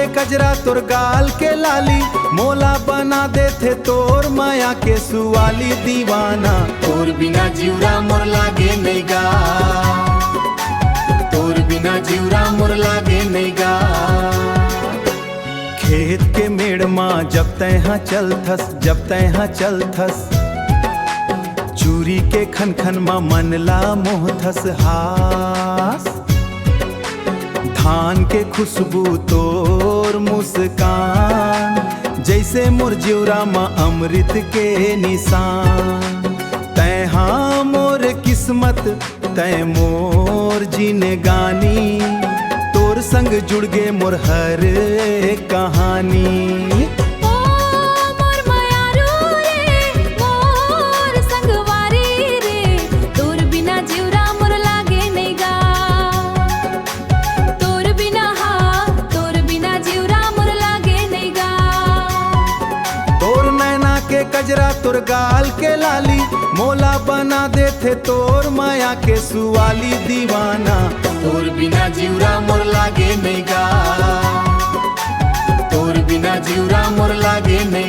कजरा तोर गाल के लाली, मोला बना देथे तोर माया के सुवाली दीवाना। तोर बिना जिउरा मोर लागे नहीं गा, तोर बिना जिउरा मोर लागे नहीं गा। खेत के मेड़ माँ जब तैहा चलथस, जब तैहा चलथस, चूरी के खन खन माँ मनला मोहथस हास। धान के खुशबू तोर मुस्कान, जैसे मोर जिउरा माँ अमृत के निशान। तैहा मोर किस्मत तै मोर जीने गानी, तोर संग जुड़ गे मोर हर कहानी। कजरा तोर गाल के लाली, मोला बना देथे तोर माया के सुवाली दीवाना। तोर बिना जिउरा मोर लागे नहीं गा, तोर बिना जिउरा मोर लागे नहीं।